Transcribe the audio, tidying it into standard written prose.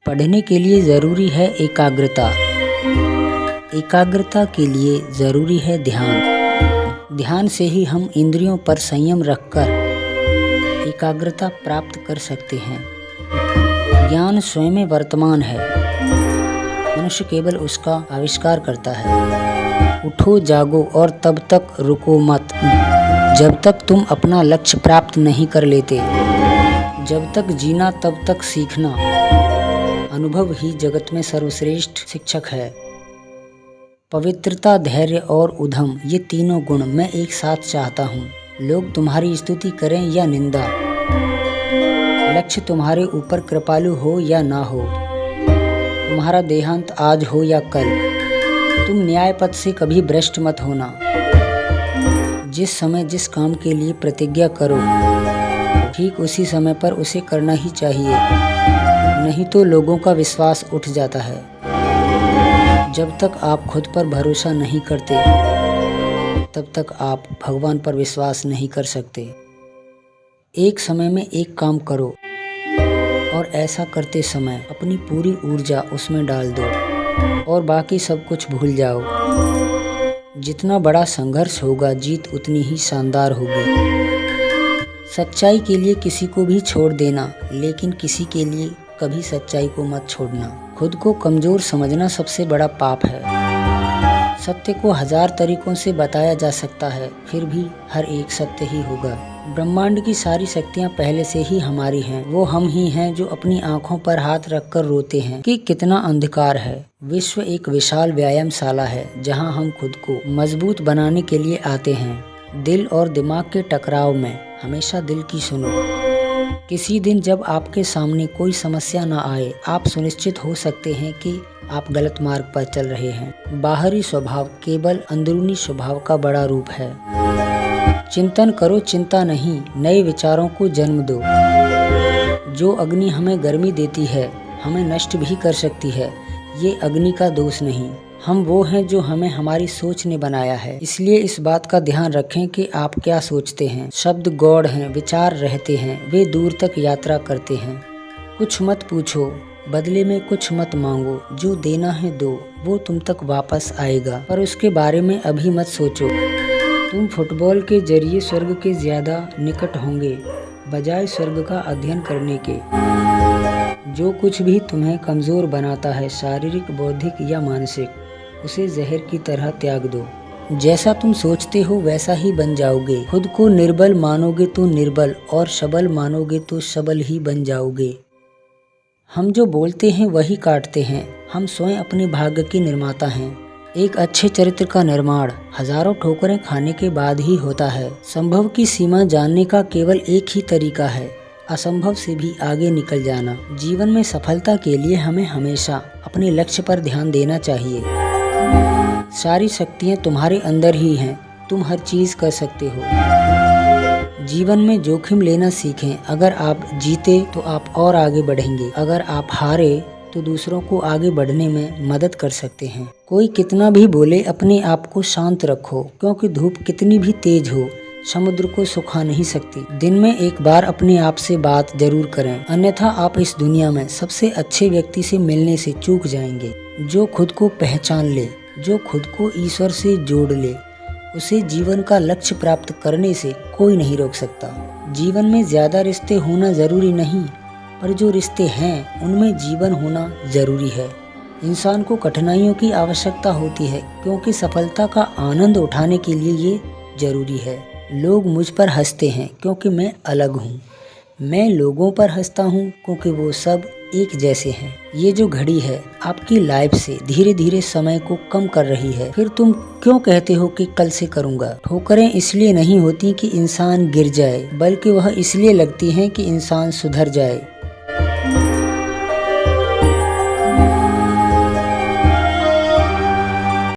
पढ़ने के लिए ज़रूरी है एकाग्रता। एकाग्रता के लिए ज़रूरी है ध्यान। ध्यान से ही हम इंद्रियों पर संयम रखकर एकाग्रता प्राप्त कर सकते हैं। ज्ञान स्वयं वर्तमान है, मनुष्य केवल उसका आविष्कार करता है। उठो जागो और तब तक रुको मत, जब तक तुम अपना लक्ष्य प्राप्त नहीं कर लेते। जब तक जीना तब तक सीखना। अनुभव ही जगत में सर्वश्रेष्ठ शिक्षक है। पवित्रता, धैर्य और उद्यम, ये तीनों गुण मैं एक साथ चाहता हूँ। लोग तुम्हारी स्तुति करें या निंदा, लक्ष्य तुम्हारे ऊपर कृपालु हो या ना हो, तुम्हारा देहांत आज हो या कल, तुम न्याय पथ से कभी भ्रष्ट मत होना। जिस समय जिस काम के लिए प्रतिज्ञा करो, ठीक उसी समय पर उसे करना ही चाहिए, नहीं तो लोगों का विश्वास उठ जाता है। जब तक आप खुद पर भरोसा नहीं करते, तब तक आप भगवान पर विश्वास नहीं कर सकते। एक समय में एक काम करो और ऐसा करते समय अपनी पूरी ऊर्जा उसमें डाल दो और बाकी सब कुछ भूल जाओ। जितना बड़ा संघर्ष होगा, जीत उतनी ही शानदार होगी। सच्चाई के लिए किसी को भी छोड़ देना, लेकिन किसी के लिए कभी सच्चाई को मत छोड़ना। खुद को कमजोर समझना सबसे बड़ा पाप है। सत्य को 1000 तरीकों से बताया जा सकता है, फिर भी हर एक सत्य ही होगा। ब्रह्मांड की सारी शक्तियाँ पहले से ही हमारी हैं। वो हम ही हैं जो अपनी आंखों पर हाथ रखकर रोते हैं कि कितना अंधकार है। विश्व एक विशाल व्यायामशाला है, जहाँ हम खुद को मजबूत बनाने के लिए आते हैं। दिल और दिमाग के टकराव में हमेशा दिल की सुनो। किसी दिन जब आपके सामने कोई समस्या ना आए, आप सुनिश्चित हो सकते हैं कि आप गलत मार्ग पर चल रहे हैं। बाहरी स्वभाव केवल अंदरूनी स्वभाव का बड़ा रूप है। चिंतन करो, चिंता नहीं, नए विचारों को जन्म दो। जो अग्नि हमें गर्मी देती है, हमें नष्ट भी कर सकती है। ये अग्नि का दोष नहीं, हम वो हैं जो हमें हमारी सोच ने बनाया है। इसलिए इस बात का ध्यान रखें कि आप क्या सोचते हैं। शब्द गौड़ हैं, विचार रहते हैं, वे दूर तक यात्रा करते हैं। कुछ मत पूछो, बदले में कुछ मत मांगो। जो देना है दो, वो तुम तक वापस आएगा, पर उसके बारे में अभी मत सोचो। तुम फुटबॉल के जरिए स्वर्ग के ज्यादा निकट होंगे, बजाय स्वर्ग का अध्ययन करने के। जो कुछ भी तुम्हें कमजोर बनाता है, शारीरिक, बौद्धिक या मानसिक, उसे जहर की तरह त्याग दो। जैसा तुम सोचते हो वैसा ही बन जाओगे। खुद को निर्बल मानोगे तो निर्बल, और सबल मानोगे तो सबल ही बन जाओगे। हम जो बोलते हैं वही काटते हैं। हम स्वयं अपने भाग्य के निर्माता हैं। एक अच्छे चरित्र का निर्माण हजारों ठोकरें खाने के बाद ही होता है। संभव की सीमा जानने का केवल एक ही तरीका है, असंभव से भी आगे निकल जाना। जीवन में सफलता के लिए हमें हमेशा अपने लक्ष्य पर ध्यान देना चाहिए। सारी शक्तियाँ तुम्हारे अंदर ही हैं, तुम हर चीज कर सकते हो। जीवन में जोखिम लेना सीखें। अगर आप जीते तो आप और आगे बढ़ेंगे, अगर आप हारे तो दूसरों को आगे बढ़ने में मदद कर सकते हैं। कोई कितना भी बोले, अपने आप को शांत रखो, क्योंकि धूप कितनी भी तेज हो, समुद्र को सुखा नहीं सकती। दिन में एक बार अपने आप से बात जरूर करें, अन्यथा आप इस दुनिया में सबसे अच्छे व्यक्ति से मिलने से चूक जाएंगे। जो खुद को पहचान ले, जो खुद को ईश्वर से जोड़ ले, उसे जीवन का लक्ष्य प्राप्त करने से कोई नहीं रोक सकता। जीवन में ज्यादा रिश्ते होना जरूरी नहीं, पर जो रिश्ते हैं उनमें जीवन होना जरूरी है। इंसान को कठिनाइयों की आवश्यकता होती है, क्योंकि सफलता का आनंद उठाने के लिए ये जरूरी है। लोग मुझ पर हंसते हैं क्योंकि मैं अलग हूँ। मैं लोगों पर हंसता हूँ क्योंकि वो सब एक जैसे हैं। ये जो घड़ी है आपकी लाइफ से धीरे धीरे समय को कम कर रही है, फिर तुम क्यों कहते हो कि कल से करूँगा। ठोकरें इसलिए नहीं होती कि इंसान गिर जाए, बल्कि वह इसलिए लगती हैं कि इंसान सुधर जाए।